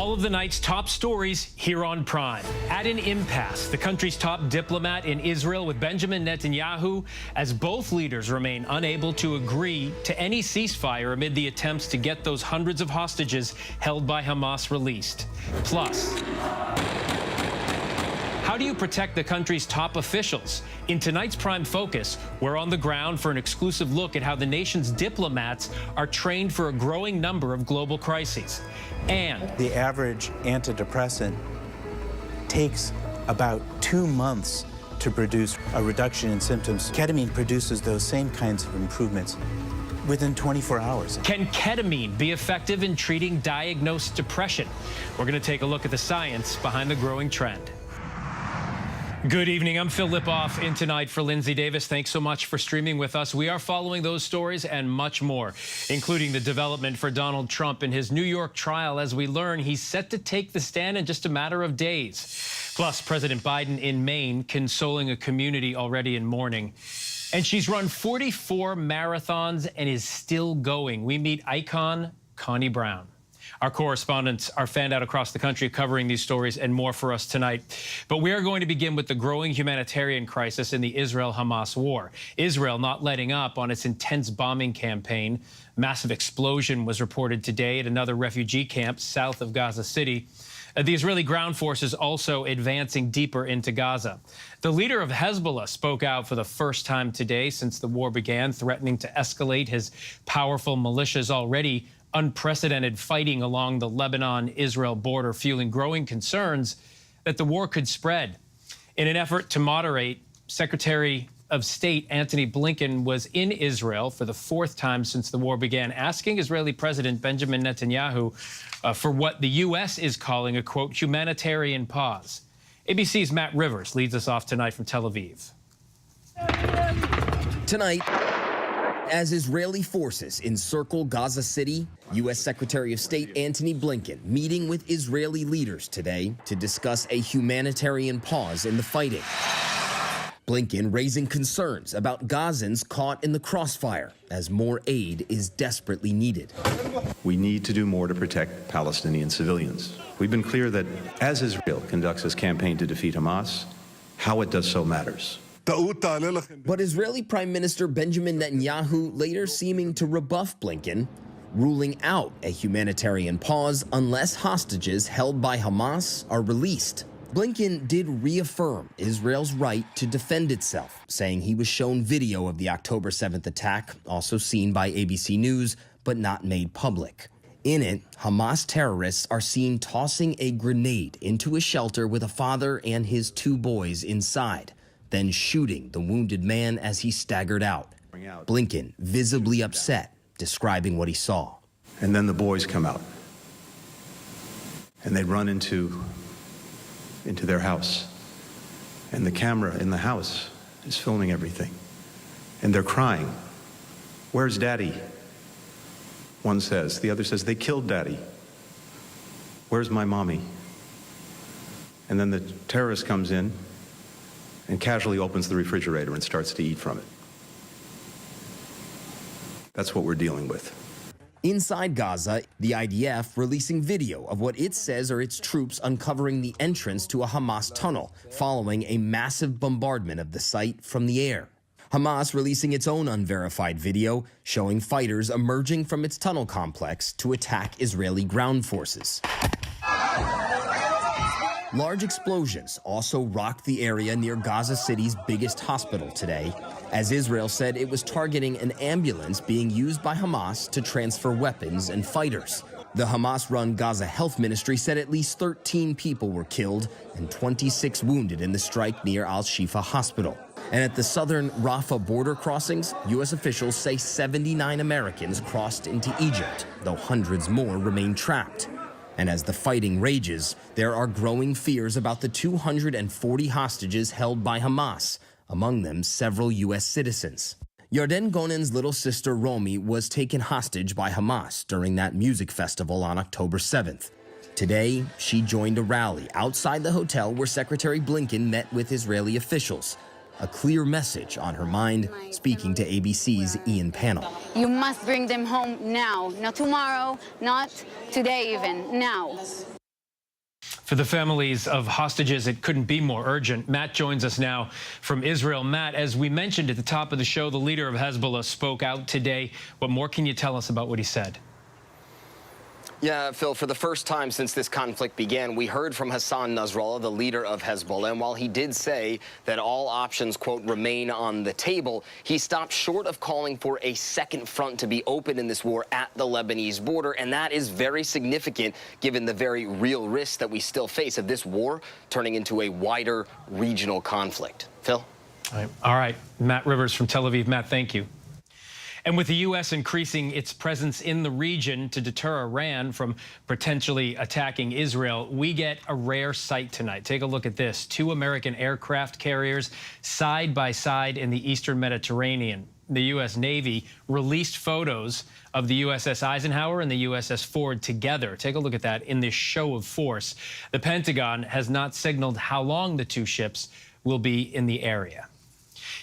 All of the night's top stories here on Prime. At an impasse, the country's top diplomat in Israel with Benjamin Netanyahu, as both leaders remain unable to agree to any ceasefire amid the attempts to get those hundreds of hostages held by Hamas released. Plus, how do you protect the country's top officials? In tonight's Prime Focus, we're on the ground for an exclusive look at how the nation's diplomats are trained for a growing number of global crises. And the average antidepressant takes about 2 months to produce a reduction in symptoms. Ketamine produces those same kinds of improvements within 24 hours. Can ketamine be effective in treating diagnosed depression? We're going to take a look at the science behind the growing trend. Good evening. I'm Phil Lipoff in tonight for Lindsay Davis. Thanks so much for streaming with us. We are following those stories and much more, including the development for Donald Trump in his New York trial. As we learn, he's set to take the stand in just a matter of days. Plus, President Biden in Maine consoling a community already in mourning. And she's run 44 marathons and is still going. We meet icon Connie Brown. Our correspondents are fanned out across the country covering these stories and more for us tonight. But we are going to begin with the growing humanitarian crisis in the Israel-Hamas war. Israel not letting up on its intense bombing campaign. Massive explosion was reported today at another refugee camp south of Gaza City. The Israeli ground forces also advancing deeper into Gaza. The leader of Hezbollah spoke out for the first time today since the war began, threatening to escalate his powerful militia's already unprecedented fighting along the Lebanon-Israel border, fueling growing concerns that the war could spread. In an effort to moderate, Secretary of State Antony Blinken was in Israel for the 4th time since the war began, asking Israeli President Benjamin Netanyahu for what the U.S. is calling a, quote, humanitarian pause. ABC's Matt Rivers leads us off tonight from Tel Aviv. Tonight, as Israeli forces encircle Gaza City, U.S. Secretary of State Antony Blinken meeting with Israeli leaders today to discuss a humanitarian pause in the fighting. Blinken raising concerns about Gazans caught in the crossfire as more aid is desperately needed. We need to do more to protect Palestinian civilians. We've been clear that as Israel conducts its campaign to defeat Hamas, how it does so matters. But Israeli Prime Minister Benjamin Netanyahu later seeming to rebuff Blinken, ruling out a humanitarian pause unless hostages held by Hamas are released. Blinken did reaffirm Israel's right to defend itself, saying he was shown video of the October 7th attack, also seen by ABC News, but not made public. In it, Hamas terrorists are seen tossing a grenade into a shelter with a father and his 2 boys inside, then shooting the wounded man as he staggered out. Blinken visibly upset, describing what he saw. And then the boys come out, and they run into their house. And the camera in the house is filming everything. And they're crying, "Where's Daddy?" One says. The other says, "They killed Daddy. Where's my mommy?" And then the terrorist comes in and casually opens the refrigerator and starts to eat from it. That's what we're dealing with. Inside Gaza, the IDF releasing video of what it says are its troops uncovering the entrance to a Hamas tunnel following a massive bombardment of the site from the air. Hamas releasing its own unverified video showing fighters emerging from its tunnel complex to attack Israeli ground forces. Large explosions also rocked the area near Gaza City's biggest hospital today, as Israel said it was targeting an ambulance being used by Hamas to transfer weapons and fighters. The Hamas-run Gaza Health Ministry said at least 13 people were killed and 26 wounded in the strike near Al-Shifa Hospital. And at the southern Rafah border crossings, U.S. officials say 79 Americans crossed into Egypt, though hundreds more remain trapped. And as the fighting rages, there are growing fears about the 240 hostages held by Hamas, among them several U.S. citizens. Yarden Gonen's little sister Romi was taken hostage by Hamas during that music festival on October 7th. Today, she joined a rally outside the hotel where Secretary Blinken met with Israeli officials. A clear message on her mind, speaking to ABC's Ian Pannell. You must bring them home now, not tomorrow, not today even, now. For the families of hostages, it couldn't be more urgent. Matt joins us now from Israel. Matt, as we mentioned at the top of the show, the leader of Hezbollah spoke out today. What more can you tell us about what he said? Yeah, Phil, for the first time since this conflict began, we heard from Hassan Nasrallah, the leader of Hezbollah, and while he did say that all options, quote, remain on the table, he stopped short of calling for a second front to be opened in this war at the Lebanese border, and that is very significant given the very real risks that we still face of this war turning into a wider regional conflict. Phil? All right. Matt Rivers from Tel Aviv. Matt, thank you. And with the U.S. increasing its presence in the region to deter Iran from potentially attacking Israel, we get a rare sight tonight. Take a look at this. 2 American aircraft carriers side by side in the eastern Mediterranean. The U.S. Navy released photos of the USS Eisenhower and the USS Ford together. Take a look at that in this show of force. The Pentagon has not signaled how long the 2 ships will be in the area.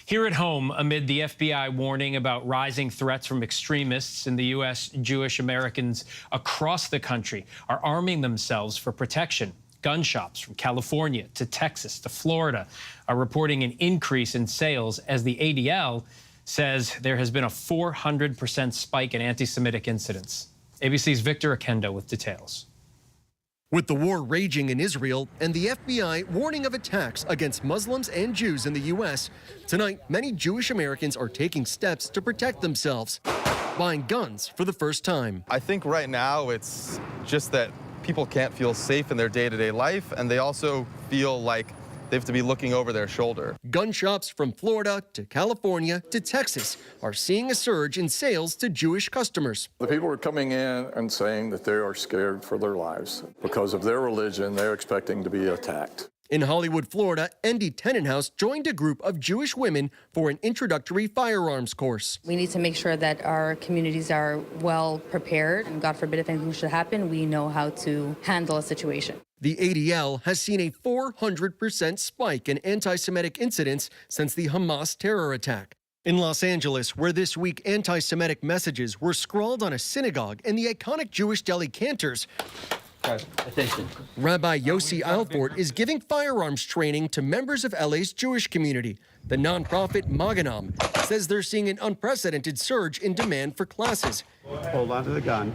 Here at home, amid the FBI warning about rising threats from extremists in the U.S., Jewish Americans across the country are arming themselves for protection. Gun shops from California to Texas to Florida are reporting an increase in sales as the ADL says there has been a 400% spike in anti-Semitic incidents. ABC's Victor Akendo with details. With the war raging in Israel and the FBI warning of attacks against Muslims and Jews in the U.S., tonight many Jewish Americans are taking steps to protect themselves, buying guns for the first time. I think right now it's just that people can't feel safe in their day-to-day life, and they also feel like they have to be looking over their shoulder. Gun shops from Florida to California to Texas are seeing a surge in sales to Jewish customers. The people are coming in and saying that they are scared for their lives. Because of their religion, they're expecting to be attacked. In Hollywood, Florida, Endy Tenenhouse joined a group of Jewish women for an introductory firearms course. We need to make sure that our communities are well prepared, and God forbid if anything should happen, we know how to handle a situation. The ADL has seen a 400% spike in anti-Semitic incidents since the Hamas terror attack. In Los Angeles, where this week anti-Semitic messages were scrawled on a synagogue and the iconic Jewish deli Cantor's, Attention. Rabbi Yossi Alfort is giving firearms training to members of LA's Jewish community. The nonprofit Maganam says they're seeing an unprecedented surge in demand for classes. Hold on to the gun.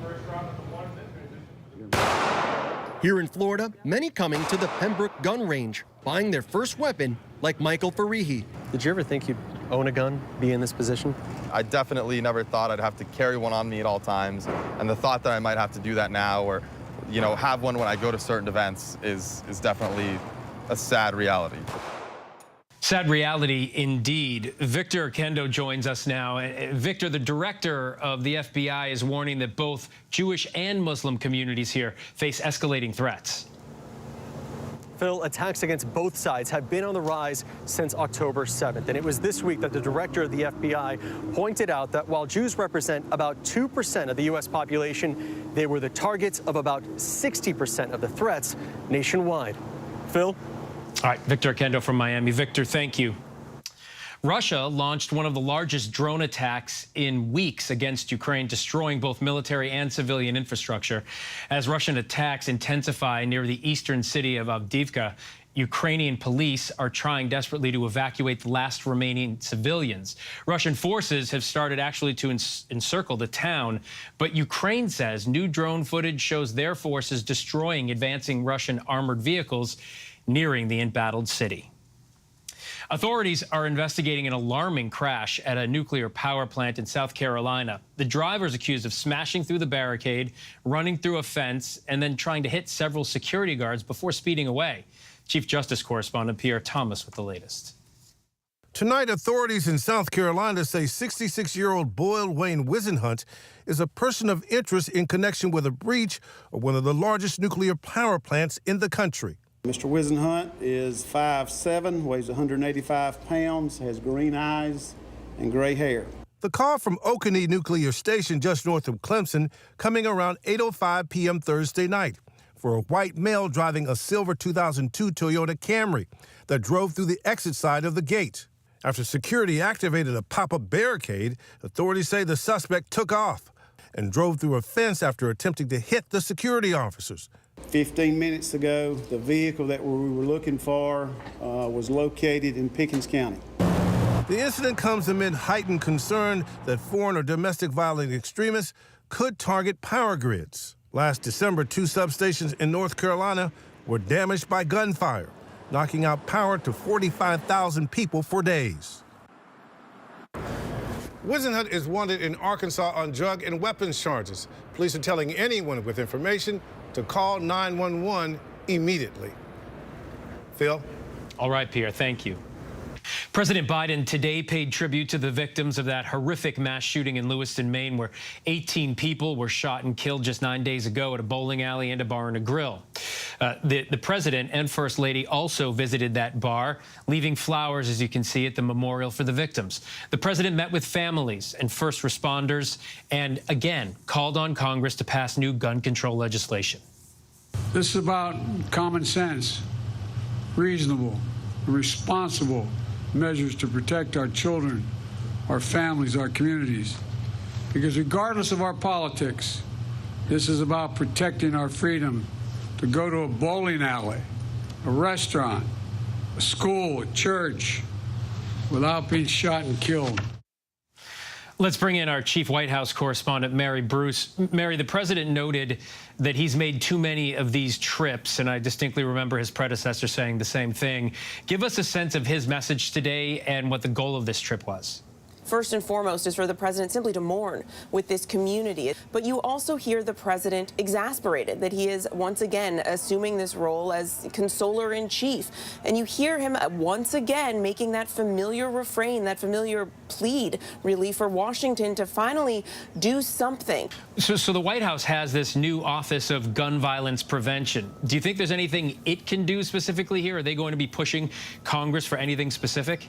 Here in Florida, many coming to the Pembroke gun range, buying their first weapon, like Michael Farihi. Did you ever think you'd own a gun, be in this position? I definitely never thought I'd have to carry one on me at all times, and the thought that I might have to do that now or, you know, have one when I go to certain events is definitely a sad reality. Sad reality indeed. Victor Akendo joins us now. Victor, the director of the FBI, is warning that both Jewish and Muslim communities here face escalating threats. Phil, attacks against both sides have been on the rise since October 7th. And it was this week that the director of the FBI pointed out that while Jews represent about 2% of the U.S. population, they were the targets of about 60% of the threats nationwide. Phil? All right, Victor Akendo from Miami. Victor, thank you. Russia launched one of the largest drone attacks in weeks against Ukraine, destroying both military and civilian infrastructure. As Russian attacks intensify near the eastern city of Avdiivka, Ukrainian police are trying desperately to evacuate the last remaining civilians. Russian forces have started actually to encircle the town, but Ukraine says new drone footage shows their forces destroying advancing Russian armored vehicles nearing the embattled city. Authorities are investigating an alarming crash at a nuclear power plant in South Carolina. The driver is accused of smashing through the barricade, running through a fence, and then trying to hit several security guards before speeding away. Chief Justice correspondent Pierre Thomas with the latest. Tonight, authorities in South Carolina say 66-year-old Boyle Wayne Wisenhunt is a person of interest in connection with a breach of one of the largest nuclear power plants in the country. Mr. Wisenhunt is 5'7", weighs 185 pounds, has green eyes and gray hair. The call from Oconee Nuclear Station just north of Clemson coming around 8:05 p.m. Thursday night for a white male driving a silver 2002 Toyota Camry that drove through the exit side of the gate. After security activated a pop-up barricade, authorities say the suspect took off and drove through a fence after attempting to hit the security officers. 15 minutes ago, the vehicle that we were looking for was located in Pickens County. The incident comes amid heightened concern that foreign or domestic violent extremists could target power grids. Last December, 2 substations in North Carolina were damaged by gunfire, knocking out power to 45,000 people for days. Wisenhunt is wanted in Arkansas on drug and weapons charges. Police are telling anyone with information to call 911 immediately. Phil? All right, Pierre, thank you. President Biden today paid tribute to the victims of that horrific mass shooting in Lewiston, Maine, where 18 people were shot and killed just 9 days ago at a bowling alley and a bar and a grill. The president and First Lady also visited that bar, leaving flowers, as you can see, at the memorial for the victims. The president met with families and first responders and, again, called on Congress to pass new gun control legislation. This is about common sense, reasonable, responsible measures to protect our children, our families, our communities. Because regardless of our politics, this is about protecting our freedom to go to a bowling alley, a restaurant, a school, a church, without being shot and killed. Let's bring in our chief White House correspondent, Mary Bruce. Mary, the president noted that he's made too many of these trips, and I distinctly remember his predecessor saying the same thing. Give us a sense of his message today and what the goal of this trip was. First and foremost is for the president simply to mourn with this community. But you also hear the president exasperated that he is once again assuming this role as consoler in chief. And you hear him once again making that familiar refrain, that familiar plead, really, for Washington to finally do something. So the White House has this new Office of Gun Violence Prevention. Do you think there's anything it can do specifically here? Are they going to be pushing Congress for anything specific?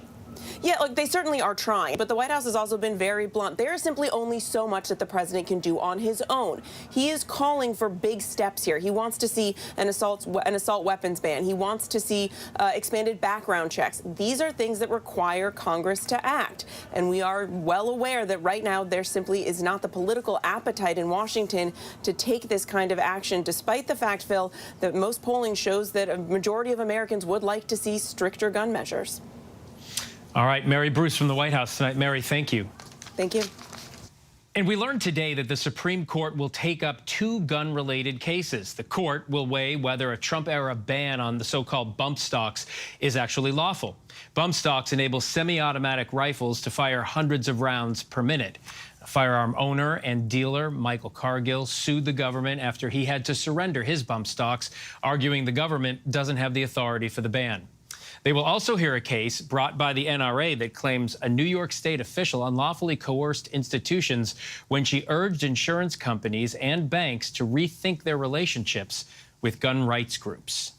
Yeah, look, they certainly are trying, but the White House has also been very blunt. There is simply only so much that the president can do on his own. He is calling for big steps here. He wants to see an assault weapons ban. He wants to see expanded background checks. These are things that require Congress to act. And we are well aware that right now there simply is not the political appetite in Washington to take this kind of action, despite the fact, Phil, that most polling shows that a majority of Americans would like to see stricter gun measures. All right, Mary Bruce from the White House tonight. Mary, thank you. Thank you. And we learned today that the Supreme Court will take up 2 gun-related cases. The court will weigh whether a Trump-era ban on the so-called bump stocks is actually lawful. Bump stocks enable semi-automatic rifles to fire hundreds of rounds per minute. Firearm owner and dealer Michael Cargill sued the government after he had to surrender his bump stocks, arguing the government doesn't have the authority for the ban. They will also hear a case brought by the NRA that claims a New York State official unlawfully coerced institutions when she urged insurance companies and banks to rethink their relationships with gun rights groups.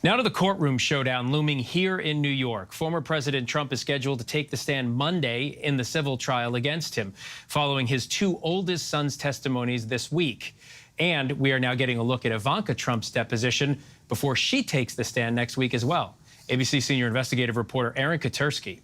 Now to the courtroom showdown looming here in New York. Former President Trump is scheduled to take the stand Monday in the civil trial against him, following his 2 oldest sons' testimonies this week. And we are now getting a look at Ivanka Trump's deposition before she takes the stand next week as well. ABC senior investigative reporter Aaron Katersky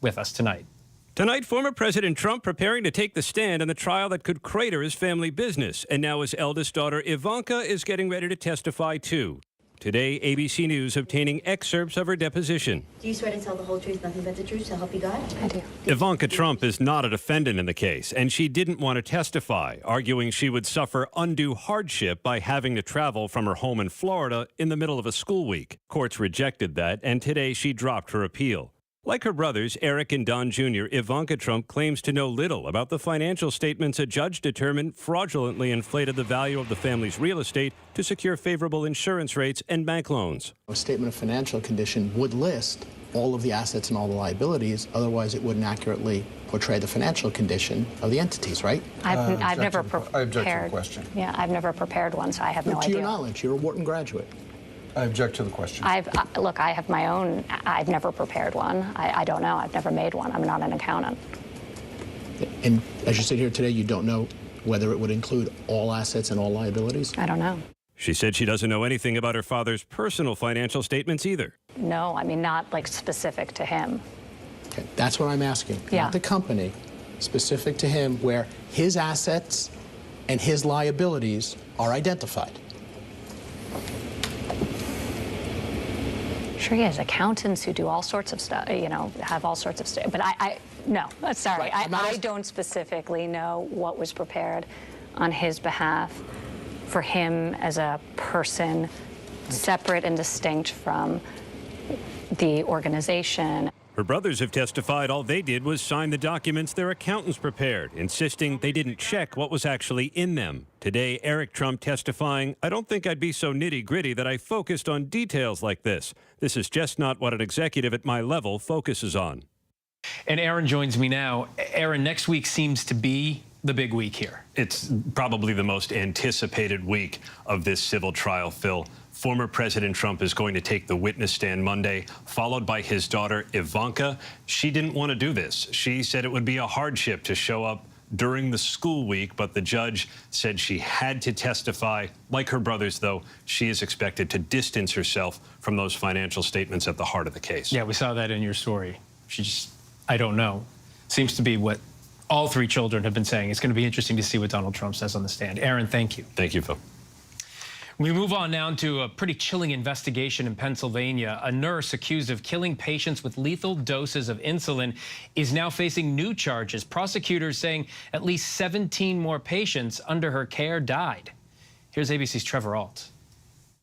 with us tonight. Tonight, former President Trump preparing to take the stand in the trial that could crater his family business. And now his eldest daughter, Ivanka, is getting ready to testify, too. Today, ABC News obtaining excerpts of her deposition. Do you swear to tell the whole truth, nothing but the truth, so help you God? I do. Ivanka Trump is not a defendant in the case, and she didn't want to testify, arguing she would suffer undue hardship by having to travel from her home in Florida in the middle of a school week. Courts rejected that, and today she dropped her appeal. Like her brothers, Eric and Don Jr., Ivanka Trump claims to know little about the financial statements a judge determined fraudulently inflated the value of the family's real estate to secure favorable insurance rates and bank loans. A statement of financial condition would list all of the assets and all the liabilities. Otherwise, it wouldn't accurately portray the financial condition of the entities, right? I've never prepared. I object to the question. Yeah, I've never prepared one, so I have no idea. To your knowledge, you're a Wharton graduate. I object to the question. Look, I have my own. I've never prepared one. I don't know. I've never made one. I'm not an accountant. And as you sit here today, you don't know whether it would include all assets and all liabilities? I don't know. She said she doesn't know anything about her father's personal financial statements either. No, I mean, not like specific to him. Okay, that's what I'm asking. Yeah. Not the company, specific to him, where his assets and his liabilities are identified. Sure he has accountants who do all sorts of stuff, you know, have all sorts of stuff. But no, sorry. Right, I don't specifically know what was prepared on his behalf for him as a person, separate and distinct from the organization. Her brothers have testified all they did was sign the documents their accountants prepared, insisting they didn't check what was actually in them. Today, Eric Trump testifying, "I don't think I'd be so nitty-gritty that I focused on details like this. This is just not what an executive at my level focuses on." And Aaron joins me now. Aaron, next week seems to be the big week here. It's probably the most anticipated week of this civil trial, Phil. Former President Trump is going to take the witness stand Monday, followed by his daughter, Ivanka. She didn't want to do this. She said it would be a hardship to show up during the school week, but the judge said she had to testify. Like her brothers, though, she is expected to distance herself from those financial statements at the heart of the case. Yeah, we saw that in your story. She just, I don't know. Seems to be what all three children have been saying. It's going to be interesting to see what Donald Trump says on the stand. Aaron, thank you. Thank you, Phil. We move on now to a pretty chilling investigation in Pennsylvania. A nurse accused of killing patients with lethal doses of insulin is now facing new charges. Prosecutors saying at least 17 more patients under her care died. Here's ABC's Trevor Ault.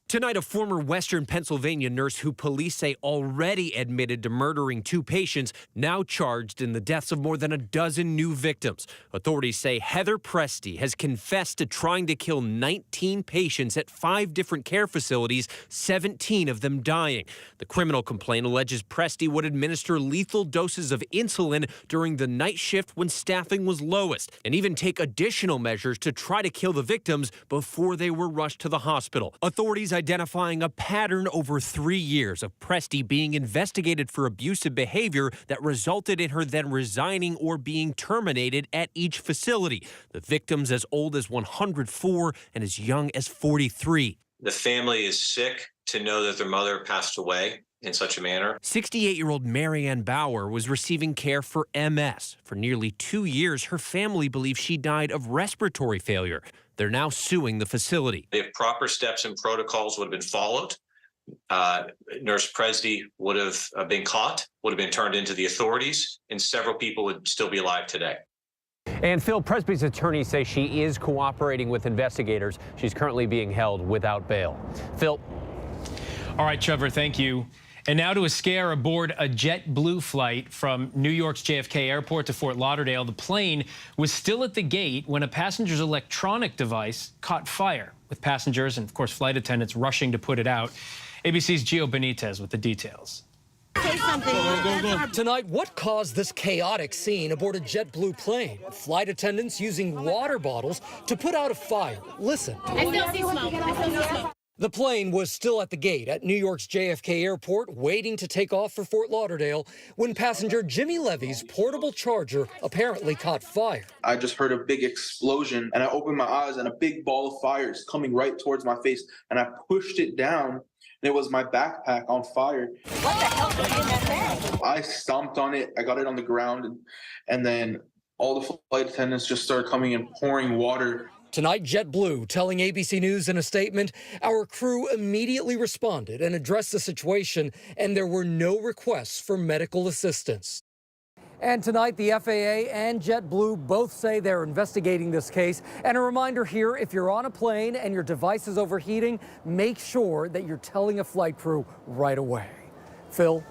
Tonight, a former Western Pennsylvania nurse who police say already admitted to murdering 2 patients, now charged in the deaths of more than a dozen new victims. Authorities say Heather Presti has confessed to trying to kill 19 patients at 5 different care facilities, 17 of them dying. The criminal complaint alleges Presti would administer lethal doses of insulin during the night shift when staffing was lowest, and even take additional measures to try to kill the victims before they were rushed to the hospital. Authorities identifying a pattern over 3 years of Presti being investigated for abusive behavior that resulted in her then resigning or being terminated at each facility. The victims as old as 104 and as young as 43. The family is sick to know that their mother passed away in such a manner. 68-year-old Marianne Bauer was receiving care for MS. For nearly 2 years, her family believes she died of respiratory failure. They're now suing the facility. If proper steps and protocols would have been followed, Nurse Presti would have been caught, would have been turned into the authorities, and several people would still be alive today. And Phil, Presti's attorneys say she is cooperating with investigators. She's currently being held without bail. Phil. All right, Trevor, thank you. And now to a scare aboard a JetBlue flight from New York's JFK Airport to Fort Lauderdale. The plane was still at the gate when a passenger's electronic device caught fire, with passengers and, of course, flight attendants rushing to put it out. ABC's Gio Benitez with the details. Say something. Tonight, what caused this chaotic scene aboard a JetBlue plane? Flight attendants using water bottles to put out a fire. Listen. I still see smoke. The plane was still at the gate at New York's JFK Airport, waiting to take off for Fort Lauderdale, when passenger Jimmy Levy's portable charger apparently caught fire. I just heard a big explosion, and I opened my eyes, and a big ball of fire is coming right towards my face, and I pushed it down, and it was my backpack on fire. What the hell was in that bag? I stomped on it, I got it on the ground, and then all the flight attendants just started coming and pouring water. Tonight, JetBlue telling ABC News in a statement, our crew immediately responded and addressed the situation, and there were no requests for medical assistance. And tonight, the FAA and JetBlue both say they're investigating this case. And a reminder here, if you're on a plane and your device is overheating, make sure that you're telling a flight crew right away. Phil?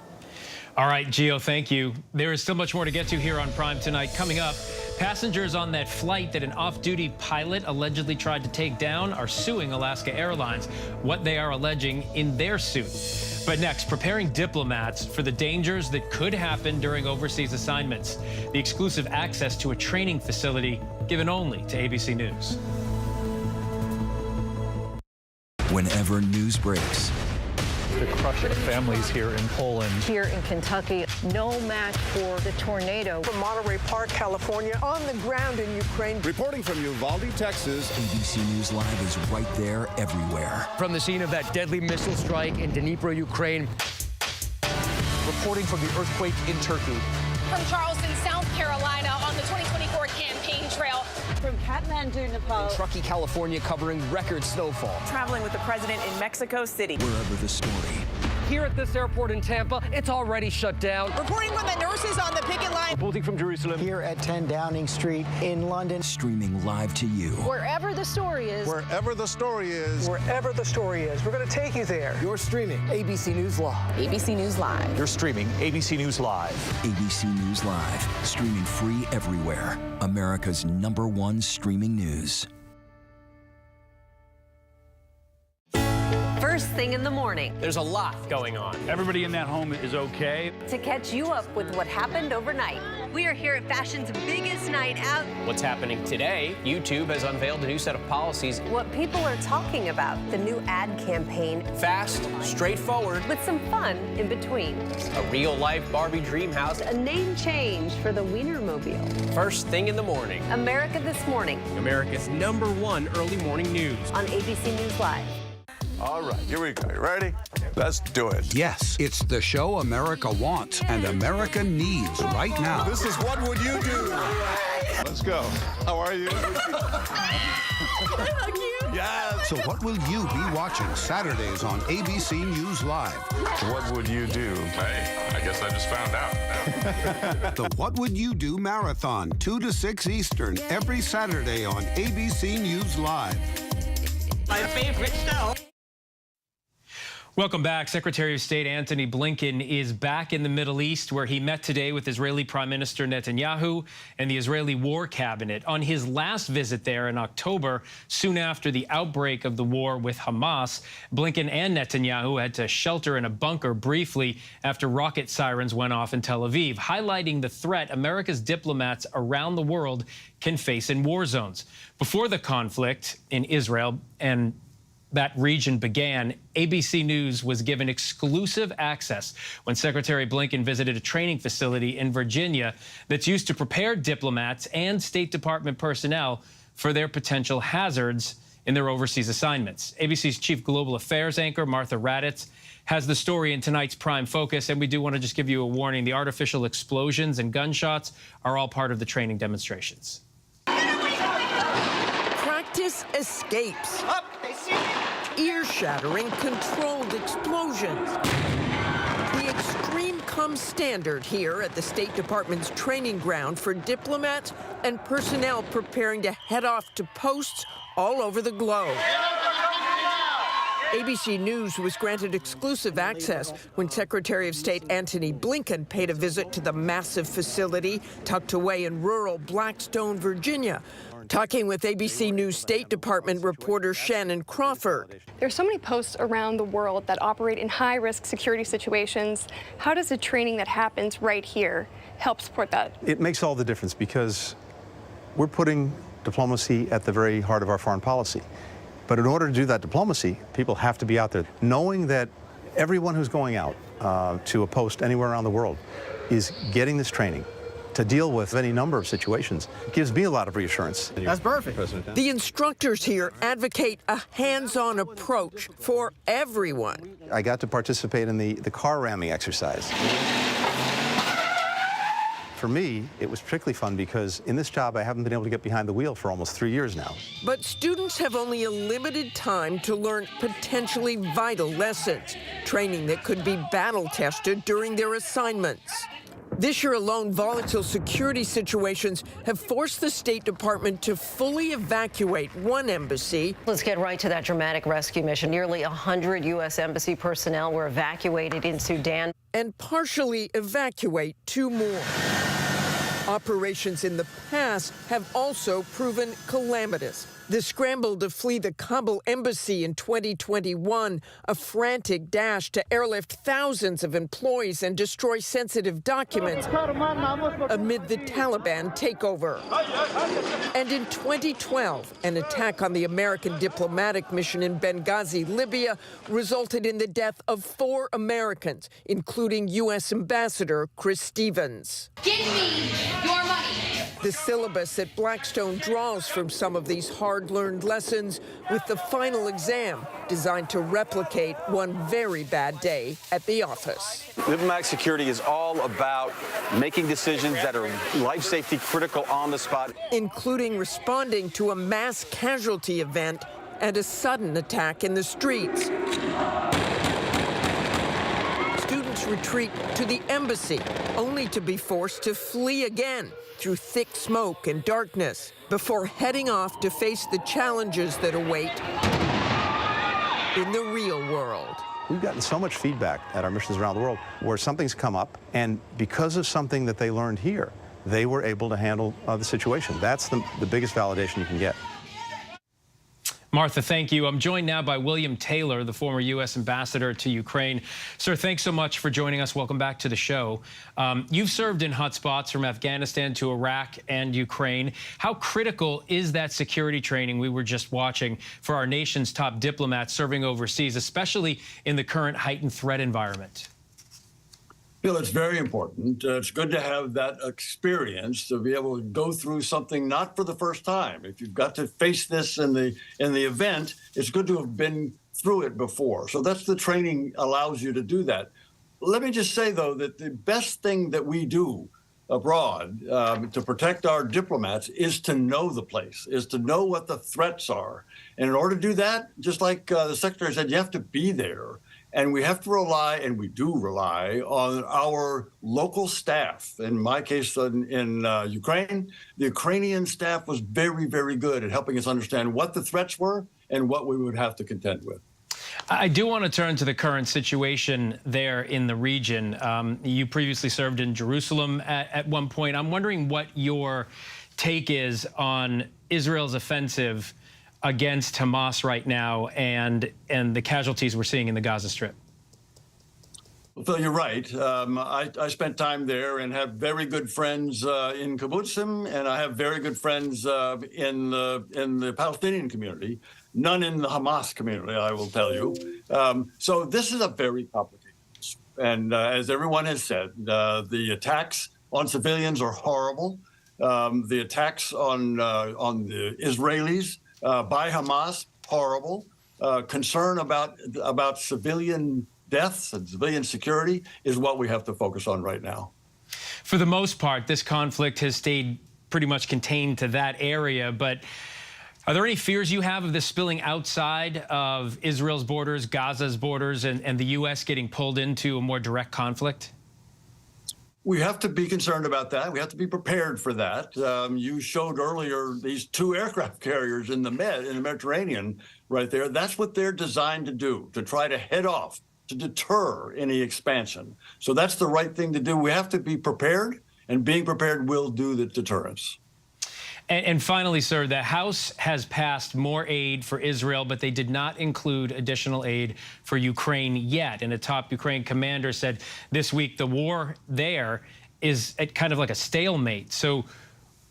All right, Gio, thank you. There is still much more to get to here on Prime tonight. Coming up, passengers on that flight that an off-duty pilot allegedly tried to take down are suing Alaska Airlines. What they are alleging in their suit. But next, preparing diplomats for the dangers that could happen during overseas assignments. The exclusive access to a training facility given only to ABC News. Whenever news breaks, the crushing families here in Poland. Here in Kentucky, no match for the tornado. From Monterey Park, California, on the ground in Ukraine. Reporting from Uvalde, Texas, ABC News Live is right there everywhere. From the scene of that deadly missile strike in Dnipro, Ukraine. Reporting from the earthquake in Turkey. From Charleston, South Carolina, on the 2024 campaign trail. From Kathmandu, Nepal. Truckee, California, covering record snowfall. Traveling with the president in Mexico City. Wherever the story, here at this airport in Tampa, it's already shut down. Reporting from the nurses on the picket line. Reporting from Jerusalem. Here at 10 Downing Street in London. Streaming live to you. Wherever the story is. Wherever the story is. Wherever the story is. We're going to take you there. You're streaming ABC News Live. ABC News Live. You're streaming ABC News Live. ABC News Live. Streaming free everywhere. America's #1 streaming news. First thing in the morning. There's a lot going on. Everybody in that home is okay. To catch you up with what happened overnight. We are here at fashion's biggest night out. What's happening today? YouTube has unveiled a new set of policies. What people are talking about. The new ad campaign. Fast, straightforward. With some fun in between. A real-life Barbie dream house. A name change for the Wienermobile. First thing in the morning. America This Morning. America's #1 early morning news. On ABC News Live. All right, here we go. You ready? Let's do it. Yes, it's the show America wants and America needs right now. This is What Would You Do? Let's go. How are you? Yeah. So what will you be watching Saturdays on ABC News Live? What would you do? Hey, I guess I just found out. The What Would You Do Marathon, 2 to 6 Eastern, every Saturday on ABC News Live. My favorite show. Welcome back. Secretary of State Antony Blinken is back in the Middle East, where he met today with Israeli Prime Minister Netanyahu and the Israeli War Cabinet. On his last visit there in October, soon after the outbreak of the war with Hamas, Blinken and Netanyahu had to shelter in a bunker briefly after rocket sirens went off in Tel Aviv, highlighting the threat America's diplomats around the world can face in war zones. Before the conflict in Israel and that region began, ABC News was given exclusive access when Secretary Blinken visited a training facility in Virginia that's used to prepare diplomats and State Department personnel for their potential hazards in their overseas assignments. ABC's Chief Global Affairs anchor, Martha Raddatz, has the story in tonight's Prime Focus, and we do want to just give you a warning. The artificial explosions and gunshots are all part of the training demonstrations. Practice escapes. Ear-shattering controlled explosions. The extreme comes standard here at the State Department's training ground for diplomats and personnel preparing to head off to posts all over the globe. ABC News was granted exclusive access when Secretary of State Antony Blinken paid a visit to the massive facility tucked away in rural Blackstone, Virginia, talking with ABC News State Department reporter Shannon Crawford. There are so many posts around the world that operate in high-risk security situations. How does the training that happens right here help support that? It makes all the difference because we're putting diplomacy at the very heart of our foreign policy. But in order to do that diplomacy, people have to be out there. Knowing that everyone who's going out to a post anywhere around the world is getting this training to deal with any number of situations gives me a lot of reassurance. That's perfect. The instructors here advocate a hands-on approach for everyone. I got to participate in the car ramming exercise. For me, it was particularly fun because in this job, I haven't been able to get behind the wheel for almost 3 years now. But students have only a limited time to learn potentially vital lessons, training that could be battle-tested during their assignments. This year alone, volatile security situations have forced the State Department to fully evacuate one embassy. Let's get right to that dramatic rescue mission. Nearly 100 U.S. embassy personnel were evacuated in Sudan. And partially evacuate 2 more. Operations in the past have also proven calamitous. The scramble to flee the Kabul embassy in 2021, a frantic dash to airlift thousands of employees and destroy sensitive documents amid the Taliban takeover. And in 2012, an attack on the American diplomatic mission in Benghazi, Libya, resulted in the death of 4 Americans, including U.S. Ambassador Chris Stevens. Give me your money. The syllabus at Blackstone draws from some of these hard-learned lessons, with the final exam designed to replicate one very bad day at the office. Diplomatic security is all about making decisions that are life safety critical on the spot, including responding to a mass casualty event and a sudden attack in the streets. retreat to the embassy, only to be forced to flee again through thick smoke and darkness before heading off to face the challenges that await in the real world. We've gotten so much feedback at our missions around the world where something's come up, and because of something that they learned here, they were able to handle the situation. That's the biggest validation you can get. Martha, thank you. I'm joined now by William Taylor, the former U.S. ambassador to Ukraine. Sir, thanks so much for joining us. Welcome back to the show. You've served in hotspots from Afghanistan to Iraq and Ukraine. How critical is that security training we were just watching for our nation's top diplomats serving overseas, especially in the current heightened threat environment? Bill, it's very important. It's good to have that experience to be able to go through something not for the first time. If you've got to face this in the event, it's good to have been through it before. So that's the training allows you to do that. Let me just say, though, that the best thing that we do abroad to protect our diplomats is to know the place, is to know what the threats are. And in order to do that, just like the Secretary said, you have to be there. And we have to rely, and we do rely, on our local staff. In my case, in Ukraine, the Ukrainian staff was very, very good at helping us understand what the threats were and what we would have to contend with. I do want to turn to the current situation there in the region. You previously served in Jerusalem at one point. I'm wondering what your take is on Israel's offensive against Hamas right now and the casualties we're seeing in the Gaza Strip. Well, Phil, you're right. I spent time there and have very good friends in kibbutzim, and I have very good friends in the Palestinian community, none in the Hamas community, I will tell you. So this is a very complicated issue. And as everyone has said, the attacks on civilians are horrible. The attacks on the Israelis by Hamas, horrible. Concern about civilian deaths and civilian security is what we have to focus on right now. For the most part, this conflict has stayed pretty much contained to that area, but are there any fears you have of this spilling outside of Israel's borders, Gaza's borders, and the U.S. getting pulled into a more direct conflict? We have to be concerned about that. We have to be prepared for that. You showed earlier these 2 aircraft carriers in the Mediterranean right there. That's what they're designed to do, to try to head off, to deter any expansion. So that's the right thing to do. We have to be prepared, and being prepared will do the deterrence. And finally, sir, the House has passed more aid for Israel, but they did not include additional aid for Ukraine yet. And a top Ukraine commander said this week the war there is at kind of like a stalemate. So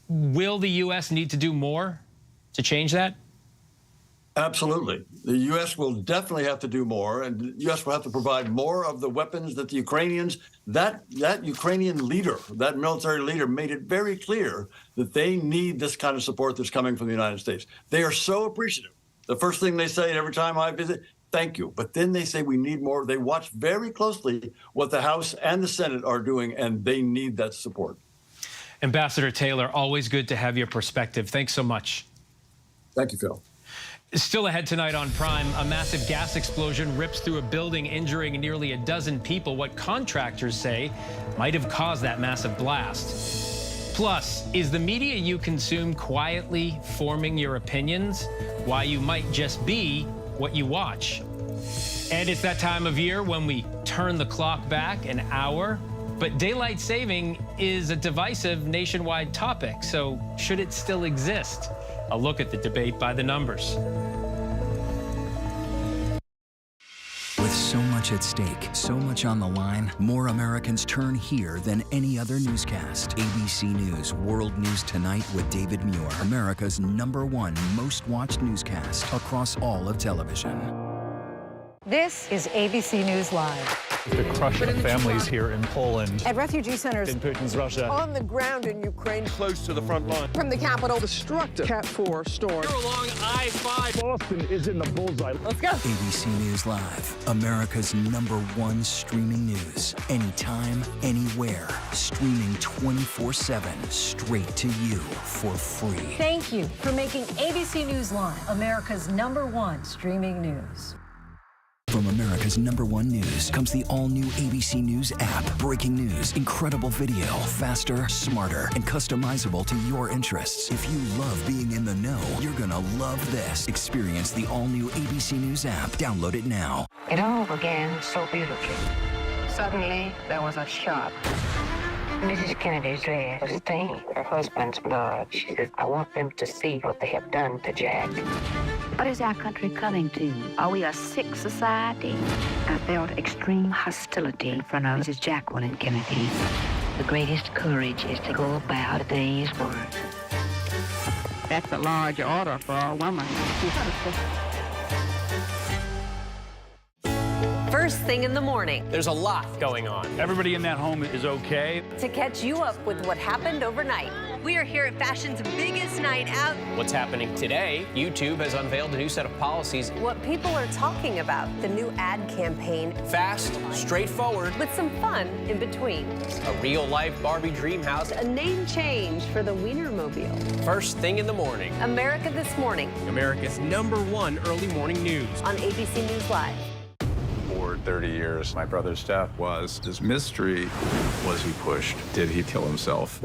will the U.S. need to do more to change that? Absolutely. The U.S. will definitely have to do more, and the U.S. will have to provide more of the weapons that the Ukrainians, that Ukrainian leader, that military leader made it very clear that they need this kind of support that's coming from the United States. They are so appreciative. The first thing they say every time I visit, thank you. But then they say we need more. They watch very closely what the House and the Senate are doing, and they need that support. Ambassador Taylor, always good to have your perspective. Thanks so much. Thank you, Phil. Still ahead tonight on Prime, a massive gas explosion rips through a building, injuring nearly a dozen people. What contractors say might have caused that massive blast. Plus, is the media you consume quietly forming your opinions? Why you might just be what you watch. And it's that time of year when we turn the clock back an hour. But daylight saving is a divisive nationwide topic, so should it still exist? A look at the debate by the numbers. With so much at stake, so much on the line, more Americans turn here than any other newscast. ABC News World News Tonight with David Muir, America's #1 most watched newscast across all of television. This is ABC News Live. The crush of families here in Poland. At refugee centers. In Putin's Russia. On the ground in Ukraine. Close to the front line. From the capital. Destructive Cat 4 storm. You're along I-5. Boston is in the bullseye. Let's go. ABC News Live, America's #1 streaming news. Anytime, anywhere. Streaming 24/7, straight to you for free. Thank you for making ABC News Live America's #1 streaming news. From America's #1 news comes the all-new ABC News app. Breaking news, incredible video, faster, smarter, and customizable to your interests. If you love being in the know, you're gonna love this. Experience the all-new ABC News app. Download it now. It all began so beautifully. Suddenly, there was a shock. Mrs. Kennedy's dress was stained with her husband's blood. She said, I want them to see what they have done to Jack. What is our country coming to? Are we a sick society? I felt extreme hostility in front of Mrs. Jacqueline Kennedy. The greatest courage is to go about a day's work. That's a large order for a woman. First thing in the morning. There's a lot going on. Everybody in that home is okay. To catch you up with what happened overnight. We are here at fashion's biggest night out. What's happening today? YouTube has unveiled a new set of policies. What people are talking about. The new ad campaign. Fast, straightforward. With some fun in between. A real-life Barbie dream house. A name change for the Wienermobile. First thing in the morning. America This Morning. America's #1 early morning news. On ABC News Live. For 30 years, my brother's death was his mystery. Was he pushed? Did he kill himself?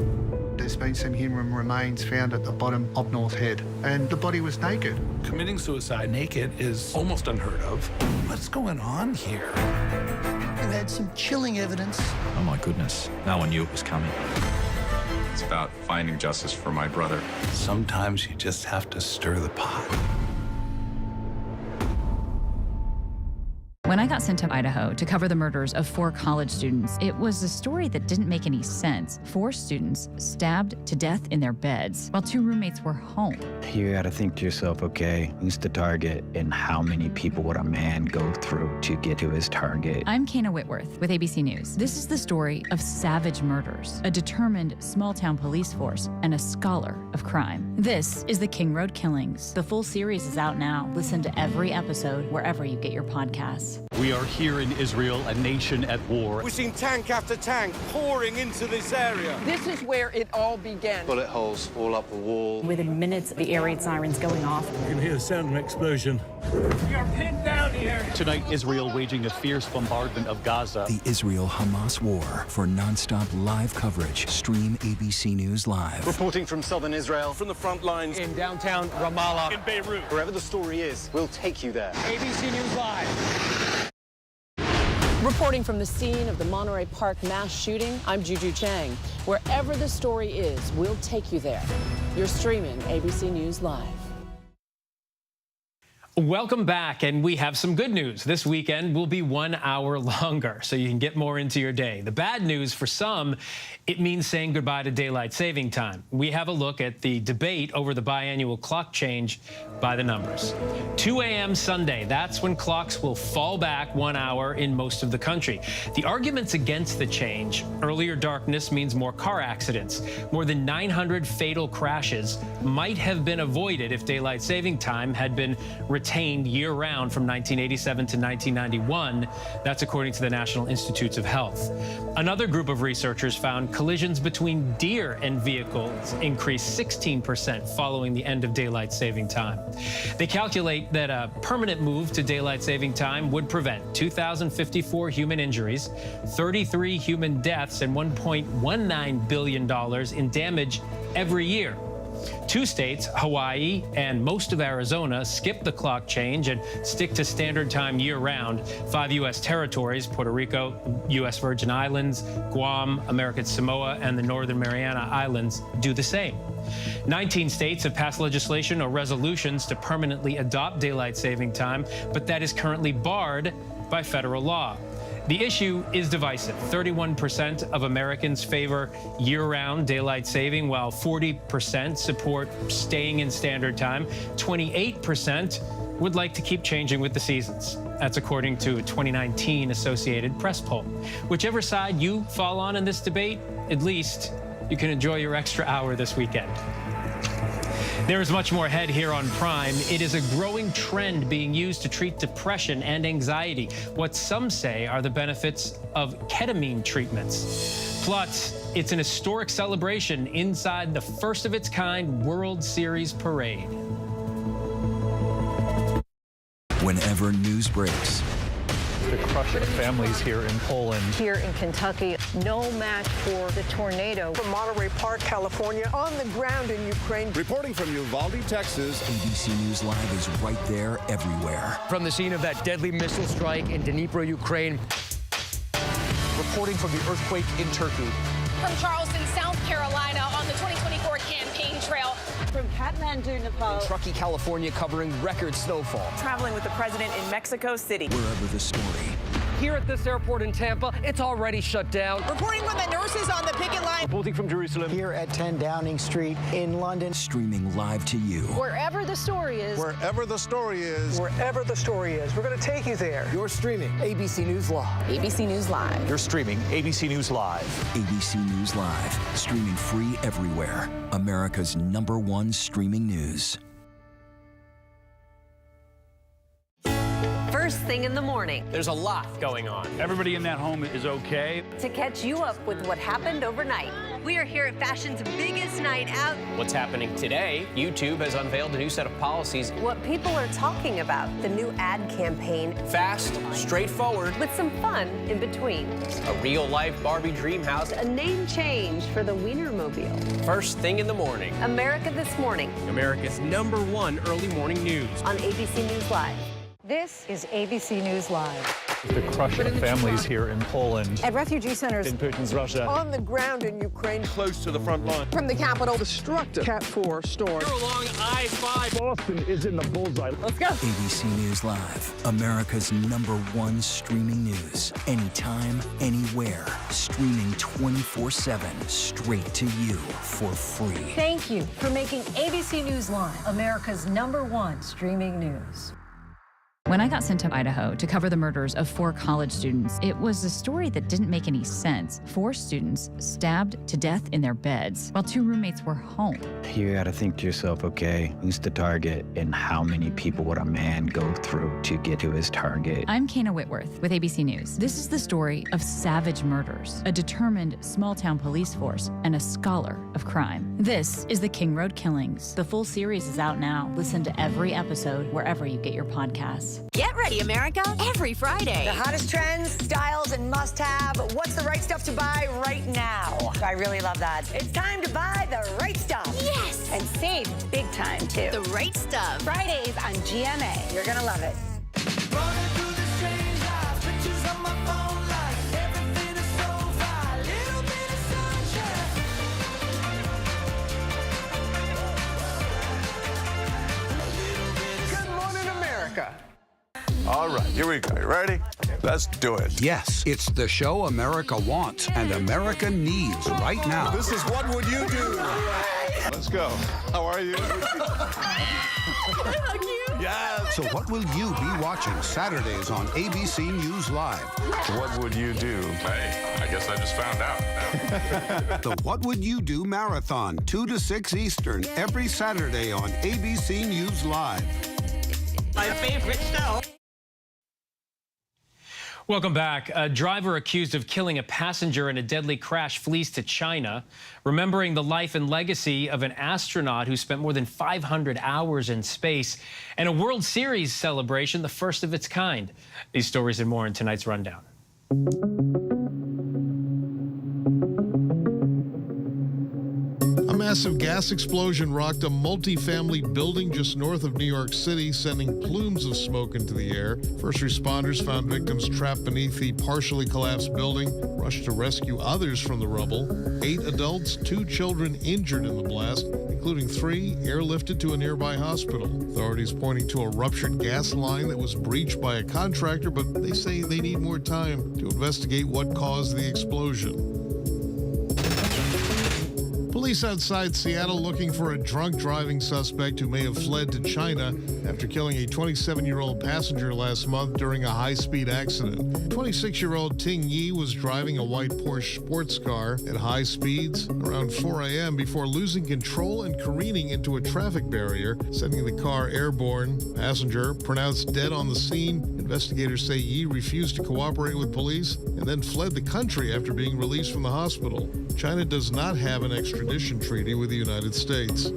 There's been some human remains found at the bottom of North Head, and the body was naked. Committing suicide naked is almost unheard of. What's going on here? We've had some chilling evidence. Oh my goodness, no one knew it was coming. It's about finding justice for my brother. Sometimes you just have to stir the pot. When I got sent to Idaho to cover the murders of 4 college students, it was a story that didn't make any sense. 4 students stabbed to death in their beds while 2 roommates were home. You gotta think to yourself, okay, who's the target and how many people would a man go through to get to his target? I'm Kana Whitworth with ABC News. This is the story of savage murders, a determined small-town police force, and a scholar of crime. This is the King Road Killings. The full series is out now. Listen to every episode wherever you get your podcasts. We are here in Israel, a nation at war. We've seen tank after tank pouring into this area. This is where it all began. Bullet holes all up the wall. Within minutes, the air raid sirens going off. You can hear the sound of an explosion. We are pinned down here. Tonight, Israel waging a fierce bombardment of Gaza. The Israel-Hamas War. For non-stop live coverage, stream ABC News Live. Reporting from southern Israel. From the front lines. In downtown Ramallah. In Beirut. Wherever the story is, we'll take you there. ABC News Live. Reporting from the scene of the Monterey Park mass shooting, I'm Juju Chang. Wherever the story is, we'll take you there. You're streaming ABC News Live. Welcome back, and we have some good news. This weekend will be 1 hour longer, so you can get more into your day. The bad news for some, it means saying goodbye to daylight saving time. We have a look at the debate over the biannual clock change by the numbers. 2 a.m. Sunday, that's when clocks will fall back 1 hour in most of the country. The arguments against the change: earlier darkness means more car accidents. More than 900 fatal crashes might have been avoided if daylight saving time had been retained year-round from 1987 to 1991. That's according to the National Institutes of Health. Another group of researchers found collisions between deer and vehicles increased 16% following the end of daylight saving time. They calculate that a permanent move to daylight saving time would prevent 2,054 human injuries, 33 human deaths, and $1.19 billion in damage every year. 2 states, Hawaii and most of Arizona, skip the clock change and stick to standard time year-round. 5 U.S. territories, Puerto Rico, U.S. Virgin Islands, Guam, American Samoa, and the Northern Mariana Islands do the same. 19 states have passed legislation or resolutions to permanently adopt daylight saving time, but that is currently barred by federal law. The issue is divisive. 31% of Americans favor year-round daylight saving, while 40% support staying in standard time. 28% would like to keep changing with the seasons. That's according to a 2019 Associated Press poll. Whichever side you fall on in this debate, at least you can enjoy your extra hour this weekend. There is much more ahead here on Prime. It is a growing trend being used to treat depression and anxiety, what some say are the benefits of ketamine treatments. Plus, it's an historic celebration inside the first of its kind World Series parade. Whenever news breaks, The crush of families here in Poland. Here in Kentucky, no match for the tornado. From Monterey Park, California, on the ground in Ukraine. Reporting from Uvalde, Texas. ABC News Live is right there everywhere. From the scene of that deadly missile strike in Dnipro, Ukraine. Reporting from the earthquake in Turkey. From Charleston, South Carolina, on the 2024 campaign trail. From Kathmandu, Nepal. In Truckee, California, covering record snowfall. Traveling with the president in Mexico City. Wherever the story. Here at this airport in Tampa, it's already shut down. Reporting from the nurses on the picket line. Reporting from Jerusalem. Here at 10 Downing Street in London. Streaming live to you. Wherever the story is. Wherever the story is. Wherever the story is, we're going to take you there. You're streaming ABC News Live. ABC News Live. You're streaming ABC News Live. ABC News Live. Streaming free everywhere. America's #1 streaming news. First thing in the morning. There's a lot going on. Everybody in that home is okay. To catch you up with what happened overnight. We are here at fashion's biggest night out. What's happening today? YouTube has unveiled a new set of policies. What people are talking about. The new ad campaign. Fast, straightforward. With some fun in between. A real-life Barbie dream house. A name change for the Wienermobile. First thing in the morning. America This Morning. America's #1 early morning news. On ABC News Live. This is ABC News Live. The crush of families here in Poland. At refugee centers. In Putin's Russia. On the ground in Ukraine. Close to the front line. From the capital. Destructive Cat 4 storm. You're along I-5. Boston is in the bullseye. Let's go. ABC News Live. America's #1 streaming news. Anytime, anywhere. Streaming 24/7. Straight to you for free. Thank you for making ABC News Live America's #1 streaming news. When I got sent to Idaho to cover the murders of 4 college students, it was a story that didn't make any sense. 4 students stabbed to death in their beds while 2 roommates were home. You gotta think to yourself, okay, who's the target and how many people would a man go through to get to his target? I'm Kana Whitworth with ABC News. This is the story of savage murders, a determined small-town police force, and a scholar of crime. This is the King Road Killings. The full series is out now. Listen to every episode wherever you get your podcasts. Get ready, America. Every Friday. The hottest trends, styles, and must-have. What's the right stuff to buy right now? I really love that. It's time to buy the right stuff. Yes. And save big time, too. The right stuff. Fridays on GMA. You're going to love it. All right, here we go. You ready? Let's do it. Yes, it's the show America wants and America needs right now. This is What Would You Do? Let's go. How are you? Yeah. So what will you be watching Saturdays on ABC News Live? What would you do? Hey, I guess I just found out. The What Would You Do Marathon, 2 to 6 Eastern, every Saturday on ABC News Live. My favorite show. Welcome back. A driver accused of killing a passenger in a deadly crash flees to China, remembering the life and legacy of an astronaut who spent more than 500 hours in space, and a World Series celebration, the first of its kind. These stories and more in tonight's rundown. A massive gas explosion rocked a multi-family building just north of New York City, sending plumes of smoke into the air. First responders found victims trapped beneath the partially collapsed building, rushed to rescue others from the rubble. 8 adults, 2 children injured in the blast, including 3 airlifted to a nearby hospital. Authorities pointing to a ruptured gas line that was breached by a contractor, but they say they need more time to investigate what caused the explosion. Police outside Seattle looking for a drunk driving suspect who may have fled to China after killing a 27-year-old passenger last month during a high-speed accident. 26-year-old Ting Yi was driving a white Porsche sports car at high speeds around 4 a.m. before losing control and careening into a traffic barrier, sending the car airborne. Passenger pronounced dead on the scene. Investigators say Yi refused to cooperate with police and then fled the country after being released from the hospital. China does not have an extradition treaty with the United States.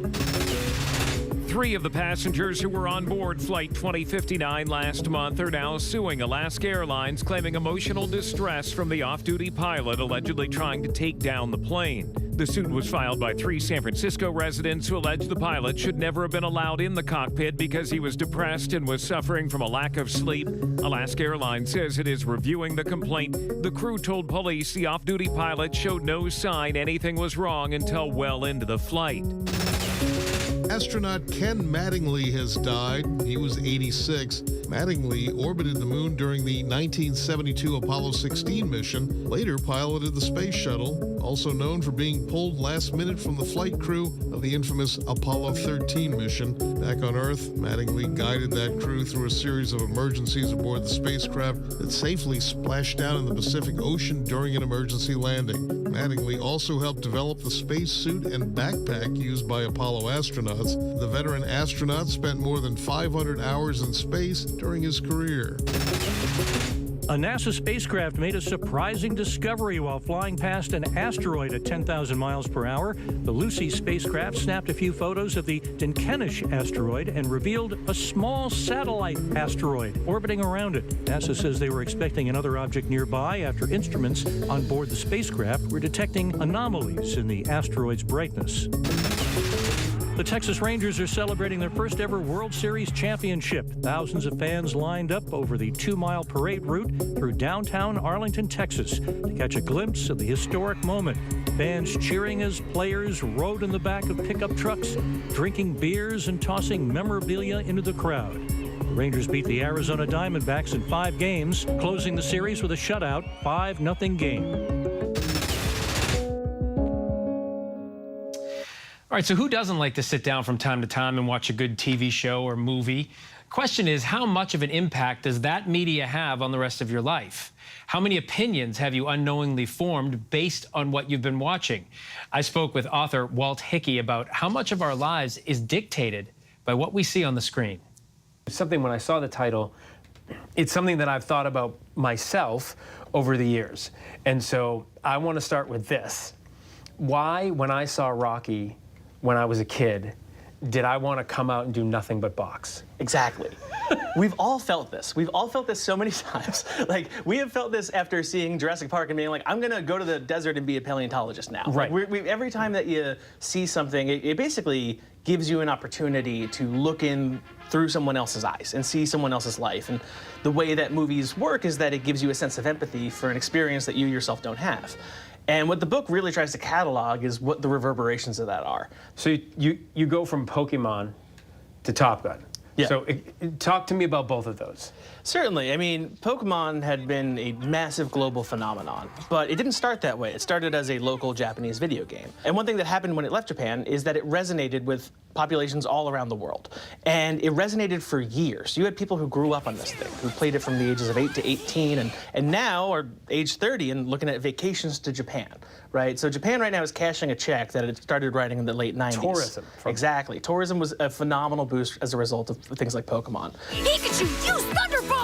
3 3 of the passengers who were on board Flight 2059 last month are now suing Alaska Airlines, claiming emotional distress from the off-duty pilot allegedly trying to take down the plane. The suit was filed by 3 San Francisco residents who allege the pilot should never have been allowed in the cockpit because he was depressed and was suffering from a lack of sleep. Alaska Airlines says it is reviewing the complaint. The crew told police the off-duty pilot showed no sign anything was wrong until well into the flight. Astronaut Ken Mattingly has died. He was 86. Mattingly orbited the moon during the 1972 Apollo 16 mission, later piloted the space shuttle, also known for being pulled last minute from the flight crew of the infamous Apollo 13 mission. Back on Earth, Mattingly guided that crew through a series of emergencies aboard the spacecraft that safely splashed down in the Pacific Ocean during an emergency landing. Mattingly also helped develop the space suit and backpack used by Apollo astronauts. The veteran astronaut spent more than 500 hours in space during his career. A NASA spacecraft made a surprising discovery while flying past an asteroid at 10,000 miles per hour. The Lucy spacecraft snapped a few photos of the Dinkenish asteroid and revealed a small satellite asteroid orbiting around it. NASA says they were expecting another object nearby after instruments on board the spacecraft were detecting anomalies in the asteroid's brightness. The Texas Rangers are celebrating their first ever World Series championship. Thousands of fans lined up over the 2-mile parade route through downtown Arlington, Texas, to catch a glimpse of the historic moment. Fans cheering as players rode in the back of pickup trucks, drinking beers and tossing memorabilia into the crowd. The Rangers beat the Arizona Diamondbacks in 5 games, closing the series with a shutout, 5-0 game. All right, so who doesn't like to sit down from time to time and watch a good TV show or movie? Question is, how much of an impact does that media have on the rest of your life? How many opinions have you unknowingly formed based on what you've been watching? I spoke with author Walt Hickey about how much of our lives is dictated by what we see on the screen. Something, when I saw the title, it's something that I've thought about myself over the years. And so I want to start with this. Why, when I saw Rocky when I was a kid, did I want to come out and do nothing but box? Exactly. We've all felt this. We've all felt this so many times. Like, we have felt this after seeing Jurassic Park and being like, I'm going to go to the desert and be a paleontologist now. Right. Like, every time that you see something, it basically gives you an opportunity to look in through someone else's eyes and see someone else's life. And the way that movies work is that it gives you a sense of empathy for an experience that you yourself don't have. And what the book really tries to catalog is what the reverberations of that are. So you go from Pokemon to Top Gun. Yeah. So talk to me about both of those. Certainly. I mean, Pokemon had been a massive global phenomenon, but it didn't start that way. It started as a local Japanese video game. And one thing that happened when it left Japan is that it resonated with populations all around the world. And it resonated for years. You had people who grew up on this thing, who played it from the ages of 8 to 18, and now are age 30 and looking at vacations to Japan, right? So Japan right now is cashing a check that it started writing in the late 90s. Tourism. Exactly. Tourism was a phenomenal boost as a result of things like Pokemon. Pikachu, use Thunderbolt!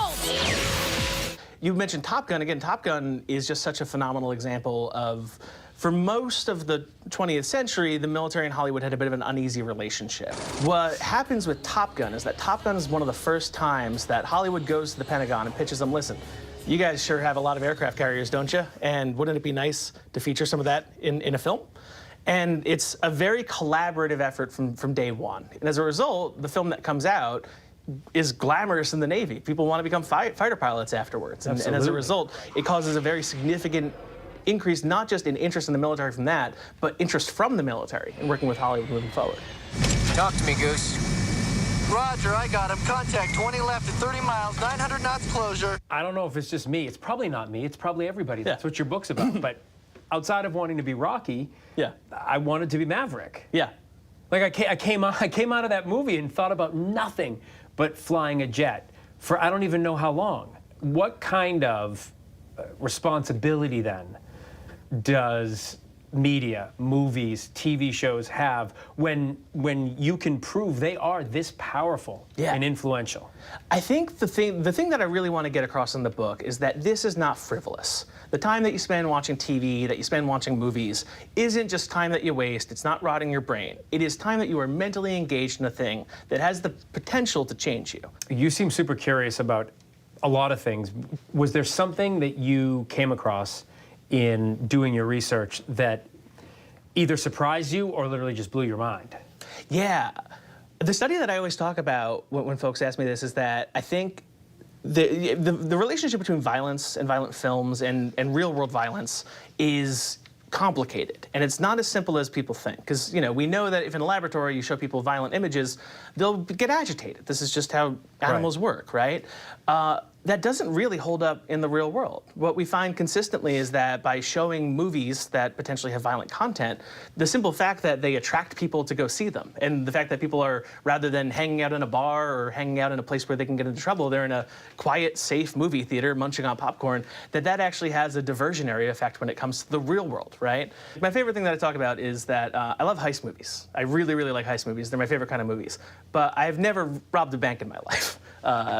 You mentioned Top Gun. Again, Top Gun is just such a phenomenal example of, for most of the 20th century, the military and Hollywood had a bit of an uneasy relationship. What happens with Top Gun is that Top Gun is one of the first times that Hollywood goes to the Pentagon and pitches them, listen, you guys sure have a lot of aircraft carriers, don't you? And wouldn't it be nice to feature some of that in a film? And it's a very collaborative effort from day one. And as a result, the film that comes out is glamorous in the Navy. People want to become fighter pilots afterwards. And as a result, it causes a very significant increase, not just in interest in the military from that, but interest from the military in working with Hollywood moving forward. Talk to me, Goose. Roger, I got him. Contact 20 left at 30 miles, 900 knots closure. I don't know if it's just me. It's probably not me. It's probably everybody. That's what your book's about. But outside of wanting to be Rocky, I wanted to be Maverick. Yeah. Like I came out of that movie and thought about nothing but flying a jet for I don't even know how long. What kind of responsibility then does media, movies, TV shows have when you can prove they are this powerful and influential? I think the thing that I really want to get across in the book is that this is not frivolous. The time that you spend watching TV, that you spend watching movies, isn't just time that you waste. It's not rotting your brain. It is time that you are mentally engaged in a thing that has the potential to change you. You seem super curious about a lot of things. Was there something that you came across in doing your research that either surprised you or literally just blew your mind? Yeah. The study that I always talk about when folks ask me this is that I think the relationship between violence and violent films and real-world violence is complicated, and it's not as simple as people think. Because, you know, we know that if in a laboratory you show people violent images, they'll get agitated. This is just how animals work, right? That doesn't really hold up in the real world. What we find consistently is that by showing movies that potentially have violent content, the simple fact that they attract people to go see them, and the fact that people are, rather than hanging out in a bar or hanging out in a place where they can get into trouble, they're in a quiet, safe movie theater munching on popcorn, that actually has a diversionary effect when it comes to the real world, right? My favorite thing that I talk about is that I love heist movies. I really, really like heist movies. They're my favorite kind of movies. But I've never robbed a bank in my life,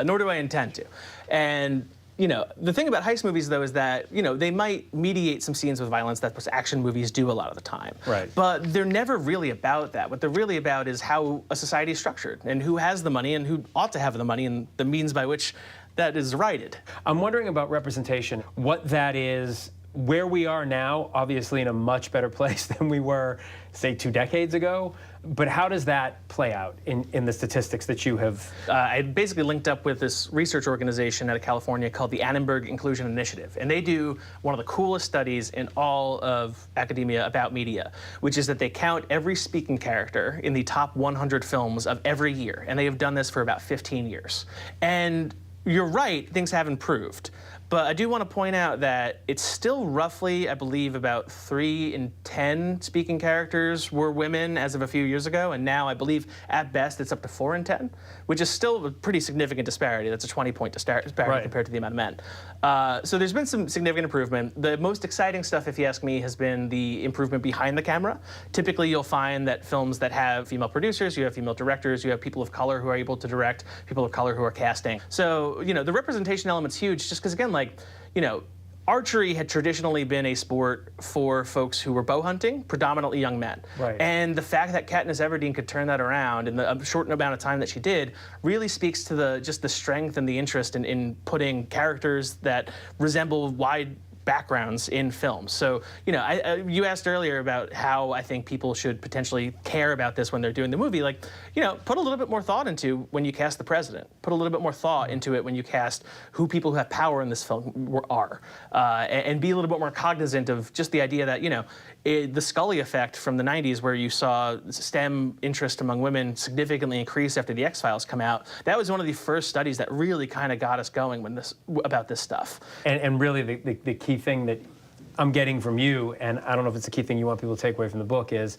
nor do I intend to. And, you know, the thing about heist movies, though, is that, you know, they might mediate some scenes with violence. That's what action movies do a lot of the time. Right. But they're never really about that. What they're really about is how a society is structured and who has the money and who ought to have the money and the means by which that is righted. I'm wondering about representation, what that is, where we are now, obviously in a much better place than we were, say, 2 decades ago. But how does that play out in the statistics that you have? I basically linked up with this research organization out of California called the Annenberg Inclusion Initiative. And they do one of the coolest studies in all of academia about media, which is that they count every speaking character in the top 100 films of every year. And they have done this for about 15 years. And you're right, things have improved. But I do want to point out that it's still roughly, I believe, about 3 in 10 speaking characters were women as of a few years ago. And now I believe at best it's up to 4 in 10, which is still a pretty significant disparity. That's a 20-point disparity compared to the amount of men. So there's been some significant improvement. The most exciting stuff, if you ask me, has been the improvement behind the camera. Typically, you'll find that films that have female producers, you have female directors, you have people of color who are able to direct, people of color who are casting. So, you know, the representation element's huge just because, again, like, you know, archery had traditionally been a sport for folks who were bow hunting, predominantly young men. Right. And the fact that Katniss Everdeen could turn that around in the short amount of time that she did really speaks to just the strength and the interest in putting characters that resemble wide backgrounds in films. So, you know, you asked earlier about how I think people should potentially care about this when they're doing the movie. Like, you know, put a little bit more thought into when you cast the president. Put a little bit more thought into it when you cast who people who have power in this film are. And be a little bit more cognizant of just the idea that, you know, the Scully effect from the 90s, where you saw STEM interest among women significantly increase after the X-Files come out, that was one of the first studies that really kind of got us going about this stuff. And really the key thing that I'm getting from you, and I don't know if it's the key thing you want people to take away from the book, is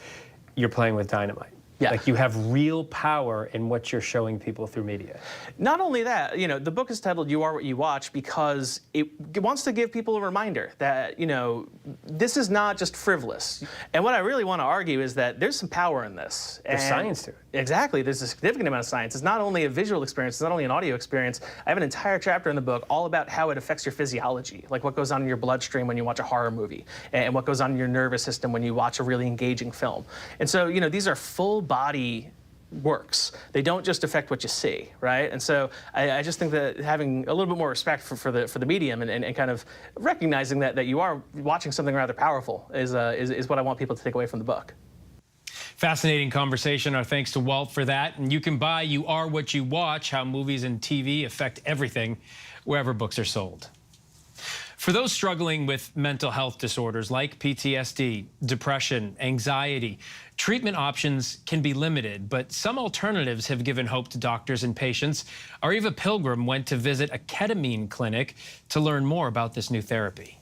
you're playing with dynamite. Yeah. Like, you have real power in what you're showing people through media. Not only that, you know, the book is titled You Are What You Watch because it wants to give people a reminder that, you know, this is not just frivolous. And what I really want to argue is that there's some power in this. There's science to it. Exactly. There's a significant amount of science. It's not only a visual experience, it's not only an audio experience. I have an entire chapter in the book all about how it affects your physiology, like what goes on in your bloodstream when you watch a horror movie, and what goes on in your nervous system when you watch a really engaging film. And so, you know, these are full body works. They don't just affect what you see, right? And so I just think that having a little bit more respect for the medium and kind of recognizing that you are watching something rather powerful is what I want people to take away from the book. Fascinating conversation. Our thanks to Walt for that. And you can buy You Are What You Watch, How Movies and TV Affect Everything, wherever books are sold. For those struggling with mental health disorders like PTSD, depression, anxiety, treatment options can be limited, but some alternatives have given hope to doctors and patients. Ariva Pilgrim went to visit a ketamine clinic to learn more about this new therapy.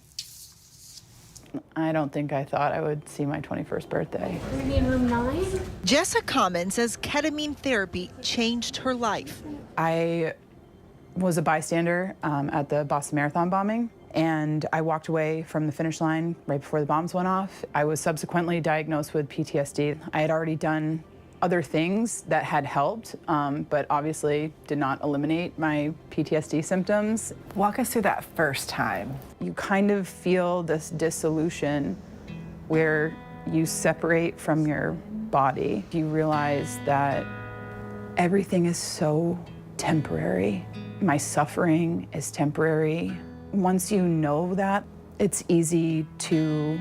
I don't think I thought I would see my 21st birthday. Are we in room 9? Jessa Common says ketamine therapy changed her life. I was a bystander at the Boston Marathon bombing, and I walked away from the finish line right before the bombs went off. I was subsequently diagnosed with PTSD. I had already done other things that had helped, but obviously did not eliminate my PTSD symptoms. Walk us through that first time. You kind of feel this dissolution where you separate from your body. You realize that everything is so temporary. My suffering is temporary. Once you know that, it's easy to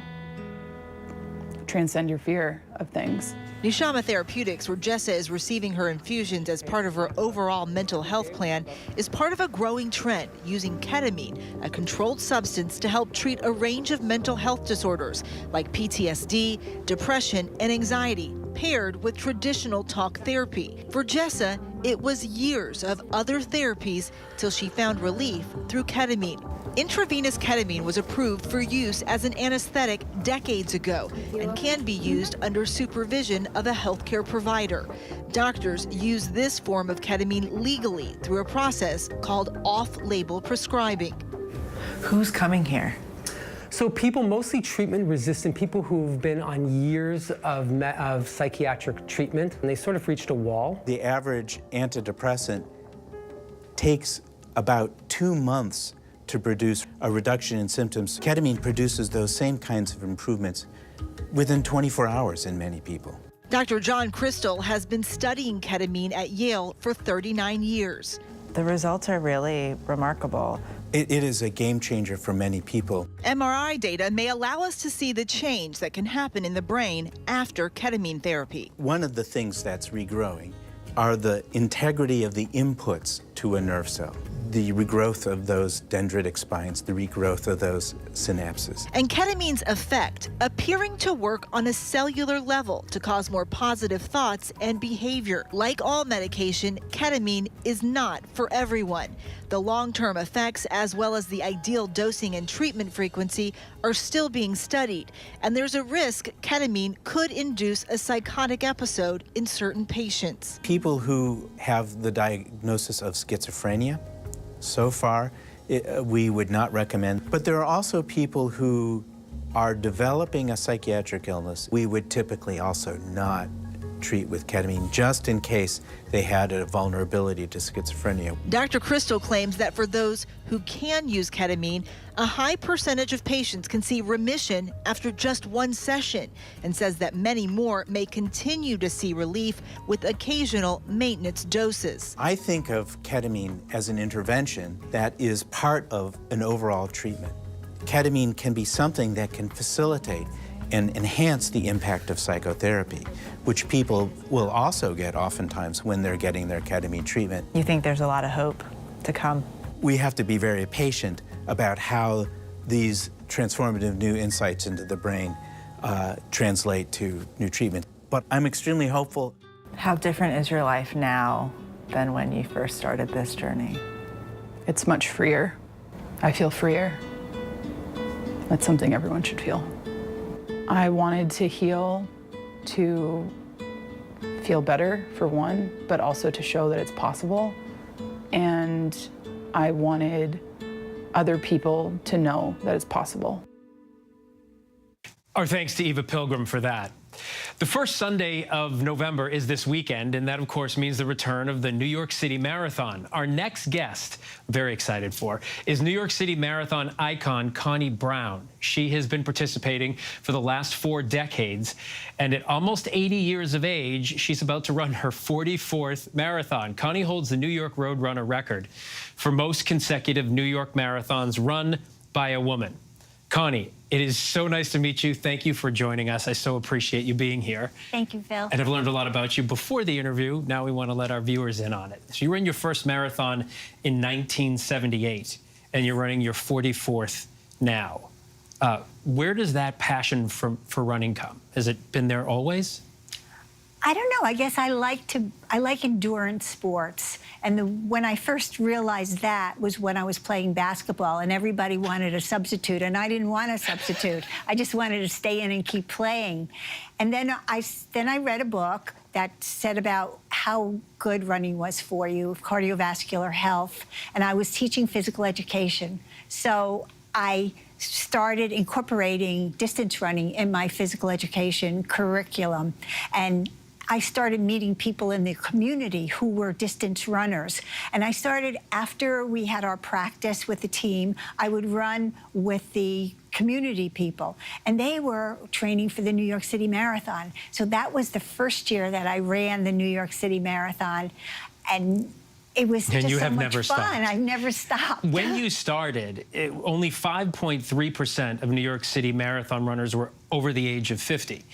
transcend your fear of things. Nishama Therapeutics, where Jessa is receiving her infusions as part of her overall mental health plan, is part of a growing trend using ketamine, a controlled substance to help treat a range of mental health disorders like PTSD, depression, and anxiety, paired with traditional talk therapy. For Jessa, it was years of other therapies till she found relief through ketamine. Intravenous ketamine was approved for use as an anesthetic decades ago and can be used under supervision of a healthcare provider. Doctors use this form of ketamine legally through a process called off-label prescribing. Who's coming here? So people, mostly treatment-resistant, people who've been on years of psychiatric treatment, and they sort of reached a wall. The average antidepressant takes about 2 months to produce a reduction in symptoms. Ketamine produces those same kinds of improvements within 24 hours in many people. Dr. John Crystal has been studying ketamine at Yale for 39 years. The results are really remarkable. It is a game changer for many people. MRI data may allow us to see the change that can happen in the brain after ketamine therapy. One of the things that's regrowing are the integrity of the inputs to a nerve cell, the regrowth of those dendritic spines, the regrowth of those synapses. And ketamine's effect appearing to work on a cellular level to cause more positive thoughts and behavior. Like all medication, ketamine is not for everyone. The long-term effects, as well as the ideal dosing and treatment frequency, are still being studied. And there's a risk ketamine could induce a psychotic episode in certain patients. People who have the diagnosis of schizophrenia, so far, we would not recommend. But there are also people who are developing a psychiatric illness. We would typically also not treat with ketamine, just in case they had a vulnerability to schizophrenia. Dr. Crystal claims that for those who can use ketamine, a high percentage of patients can see remission after just one session, and says that many more may continue to see relief with occasional maintenance doses. I think of ketamine as an intervention that is part of an overall treatment. Ketamine can be something that can facilitate and enhance the impact of psychotherapy, which people will also get oftentimes when they're getting their ketamine treatment. You think there's a lot of hope to come? We have to be very patient about how these transformative new insights into the brain translate to new treatment. But I'm extremely hopeful. How different is your life now than when you first started this journey? It's much freer. I feel freer. That's something everyone should feel. I wanted to heal, to feel better, for one, but also to show that it's possible. And I wanted other people to know that it's possible. Our thanks to Eva Pilgrim for that. The first Sunday of November is this weekend, and that, of course, means the return of the New York City Marathon. Our next guest, very excited for, is New York City Marathon icon Connie Brown. She has been participating for the last 4 decades, and at almost 80 years of age, she's about to run her 44th marathon. Connie holds the New York Roadrunner record for most consecutive New York marathons run by a woman. Connie, it is so nice to meet you. Thank you for joining us. I so appreciate you being here. Thank you, Phil. And I've learned a lot about you before the interview. Now we want to let our viewers in on it. So you ran your first marathon in 1978, and you're running your 44th now. Where does that passion for running come? Has it been there always? I don't know. I guess I like endurance sports. And when I first realized that was when I was playing basketball, and everybody wanted a substitute, and I didn't want a substitute. I just wanted to stay in and keep playing. And then I read a book that said about how good running was for you, cardiovascular health, and I was teaching physical education. So I started incorporating distance running in my physical education curriculum. And I started meeting people in the community who were distance runners. And I started, after we had our practice with the team, I would run with the community people. And they were training for the New York City Marathon. So that was the first year that I ran the New York City Marathon. And it was just you so have much never fun. stopped. I've never stopped. When you started, only 5.3% of New York City marathon runners were over the age of 50.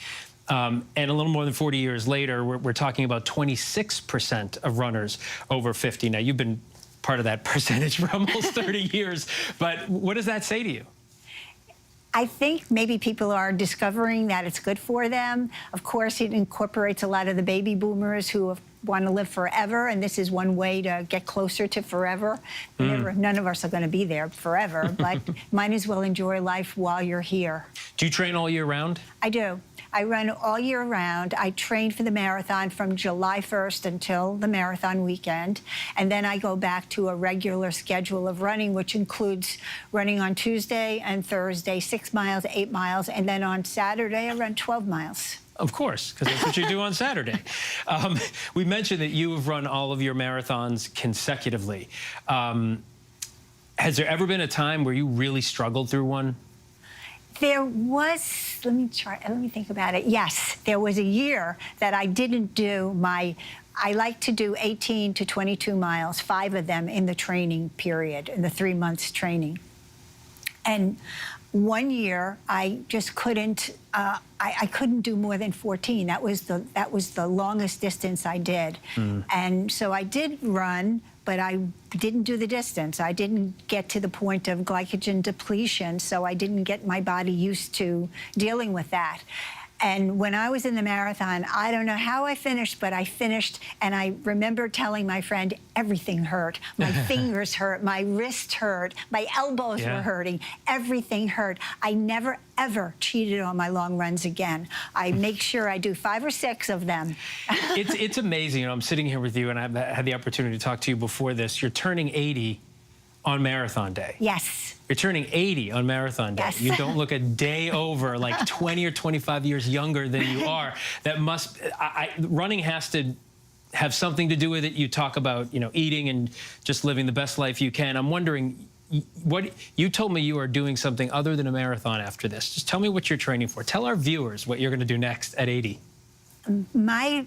And a little more than 40 years later, we're talking about 26% of runners over 50. Now, you've been part of that percentage for almost 30 years, but what does that say to you? I think maybe people are discovering that it's good for them. Of course, it incorporates a lot of the baby boomers who want to live forever, and this is one way to get closer to forever. None of us are going to be there forever, but might as well enjoy life while you're here. Do you train all year round? I do. I run all year round. I train for the marathon from July 1st until the marathon weekend. And then I go back to a regular schedule of running, which includes running on Tuesday and Thursday, 6 miles, 8 miles. And then on Saturday, I run 12 miles. Of course, because that's what you do on Saturday. We mentioned that you have run all of your marathons consecutively. Has there ever been a time where you really struggled through one? There was, let me think about it. Yes, there was a year that I didn't do I like to do 18 to 22 miles, 5 of them in the training period, in the 3 months training. And one year, I just couldn't, I couldn't do more than 14. That was the longest distance I did. And so I did run, but I didn't do the distance. I didn't get to the point of glycogen depletion, so I didn't get my body used to dealing with that. And when I was in the marathon, I don't know how I finished, but I finished, and I remember telling my friend, everything hurt. My fingers hurt, my wrist hurt, my elbows were hurting, everything hurt. I never, ever cheated on my long runs again. I make sure I do 5 or 6 of them. It's amazing. You know, I'm sitting here with you, and I've had the opportunity to talk to you before this. You're turning 80 on marathon day. Yes. You're turning 80 on marathon day. Yes. You don't look a day over, like 20 or 25 years younger than you are. That must, running has to have something to do with it. You talk about, you know, eating and just living the best life you can. I'm wondering, what you told me you are doing something other than a marathon after this. Just tell me what you're training for. Tell our viewers what you're going to do next at 80. My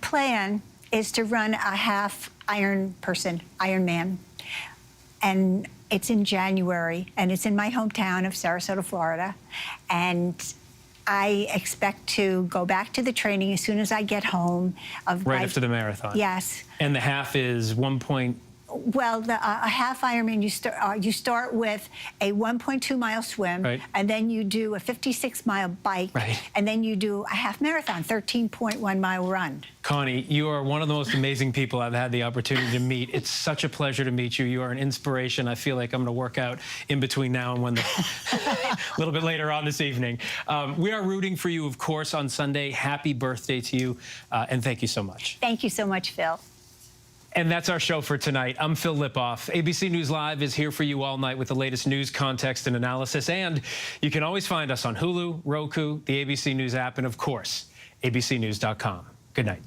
plan is to run a half Ironman. And it's in January, and it's in my hometown of Sarasota, Florida. And I expect to go back to the training as soon as I get home. Right after the marathon? Yes. And the half is 1 point... Well, a half Ironman, you start with a 1.2 mile swim, and then you do a 56-mile bike, and then you do a half marathon, 13.1 mile run. Connie, you are one of the most amazing people I've had the opportunity to meet. It's such a pleasure to meet you. You are an inspiration. I feel like I'm going to work out in between now and when a little bit later on this evening. We are rooting for you, of course, on Sunday. Happy birthday to you, and thank you so much. Thank you so much, Phil. And that's our show for tonight. I'm Phil Lipoff. ABC News Live is here for you all night with the latest news, context, and analysis. And you can always find us on Hulu, Roku, the ABC News app, and, of course, abcnews.com. Good night.